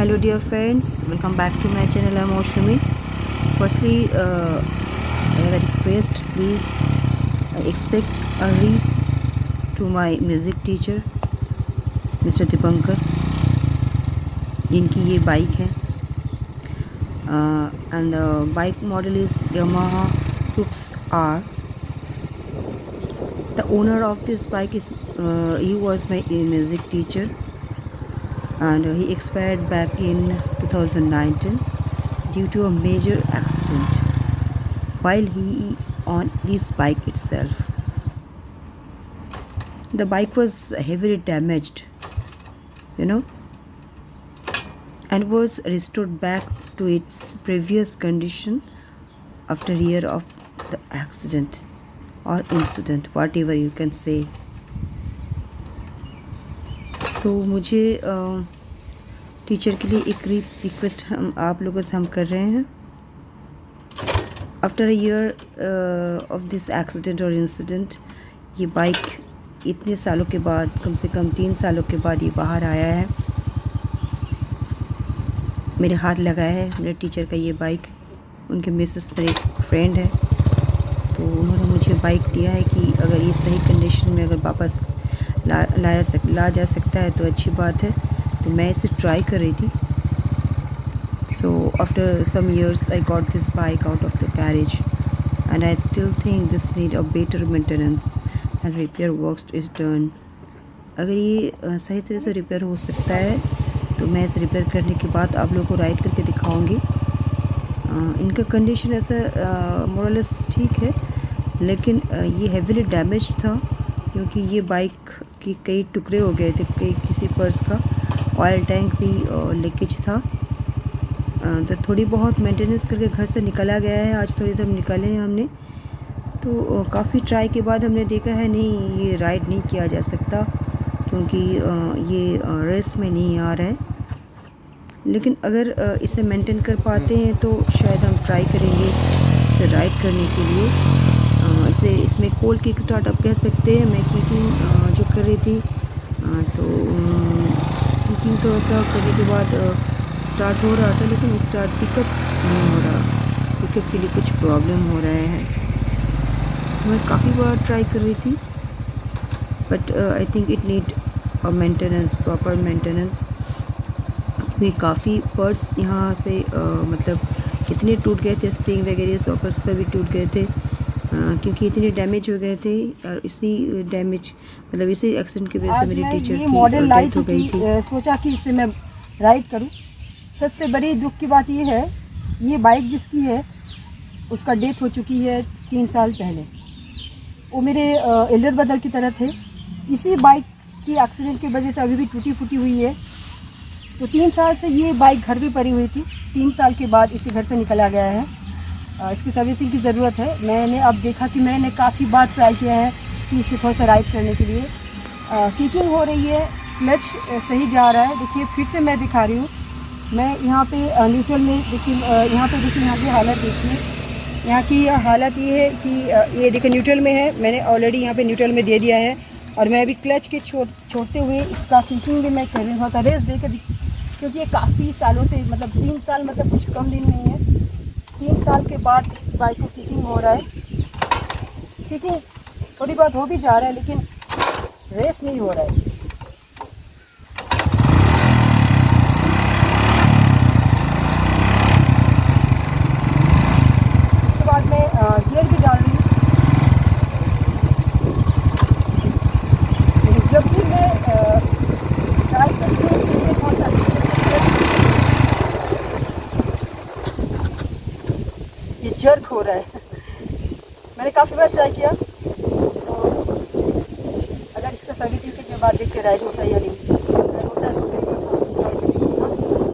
Hello dear friends, welcome back to my channel. I'm Oshumi. Firstly, I have a request. Please expect a read to my music teacher, Mr. Dipankar. इनकी ये bike है and the bike model is Yamaha Tux R. The owner of this bike is he was my music teacher, and he expired back in 2019 due to a major accident while he on his bike itself. The bike was heavily damaged, and was restored back to its previous condition after a year of the accident or incident, whatever you can say. तो मुझे teacher के लिए एक request हम आप लोगों से हम कर रहे हैं. After a year of this accident और इंसिडेंट, ये बाइक इतने सालों के बाद, कम से कम 3 सालों के बाद ये बाहर आया है. मेरे हाथ लगाया है मेरे टीचर का ये बाइक. उनके मिसेस मेरे फ्रेंड है, तो उन्होंने मुझे बाइक दिया है कि अगर ये सही कंडीशन में अगर वापस ला जा सकता है तो अच्छी बात है. तो मैं इसे ट्राई कर रही थी. So after some years I got this bike out of the garage and I still think this need a better maintenance and repair works is done. अगर ये सही तरह से रिपेयर हो सकता है तो मैं इसे रिपेयर करने के बाद आप लोगों को राइड करके दिखाऊंगी. इनका कंडीशन ऐसा मोरलेस ठीक है, लेकिन ये हेवीली डैमेज था क्योंकि ये बाइक के कई टुकड़े हो गए थे. किसी पर्स का ऑयल टैंक भी लीकेज था. तो थोड़ी बहुत मेंटेनेंस करके घर से निकला गया है. आज थोड़ी देर निकाले हैं हमने, तो काफ़ी ट्राई के बाद हमने देखा है नहीं, ये राइड नहीं किया जा सकता क्योंकि ये रेस में नहीं आ रहा है. लेकिन अगर इसे मेंटेन कर पाते हैं तो शायद हम ट्राई करेंगे इसे राइड करने के लिए. इसमें कोल्ड किक स्टार्ट आप कह सकते हैं. मैं किकिंग जो कर रही थी, तो किकिंग तो ऐसा करने के बाद स्टार्ट हो रहा था, लेकिन स्टार्ट पिकअप नहीं हो रहा. पिकअप के लिए कुछ प्रॉब्लम हो रहे हैं. मैं काफ़ी बार ट्राई कर रही थी, but I think it need a maintenance, proper maintenance. क्योंकि काफ़ी पर्ट्स यहाँ से मतलब कितने टूट गए थे. स्प्रिंग वगैरह सॉकर्स सभी टूट गए थे क्योंकि इतने डैमेज हो गए थे. और इसी डैमेज मतलब इसी एक्सीडेंट की वजह से मेरी टीचर की मॉडल लाई डेथ हो गई थी. सोचा कि इसे मैं राइड करूं. सबसे बड़ी दुख की बात ये है, ये बाइक जिसकी है उसका डेथ हो चुकी है 3 साल पहले. वो मेरे एल्डर ब्रदर की तरह थे. इसी बाइक की एक्सीडेंट की वजह से अभी भी टूटी फूटी हुई है. तो 3 साल से ये बाइक घर पे पड़ी हुई थी. 3 साल के बाद इसे घर से निकला गया है. इसकी सर्विसिंग की ज़रूरत है. मैंने अब देखा कि मैंने काफ़ी बार ट्राई किया है कि इसे थोड़ा सा राइड करने के लिए. किकिंग हो रही है, क्लच सही जा रहा है. देखिए फिर से मैं दिखा रही हूँ. मैं यहाँ पे न्यूट्रल में देखिए, यहाँ पे देखिए, यहाँ की हालत देखिए. यहाँ की हालत ये है कि ये देखिए न्यूट्रल में है. मैंने ऑलरेडी यहाँ पे न्यूट्रल में दे दिया है और मैं अभी क्लच के छोड़ते हुए इसका किकिंग भी मैं कर रही हूँ. थोड़ा सा रेस देकर, क्योंकि ये काफ़ी सालों से, मतलब 3 साल मतलब कुछ कम दिन नहीं है. 3 साल के बाद इस बाइक को किकिंग हो रहा है. किकिंग थोड़ी बहुत हो भी जा रहा है, लेकिन रेस नहीं हो रहा है. उसके बाद मैं गियर भी डाल रही हूँ. जब भी मैं ट्राई करती हूँ कि इसे थोड़ा सा ये जर्क हो रहा है. मैंने काफ़ी बार ट्राई किया, तो अगर इसका सर्विसिंग के बाद देख के राइड होता है या नहीं.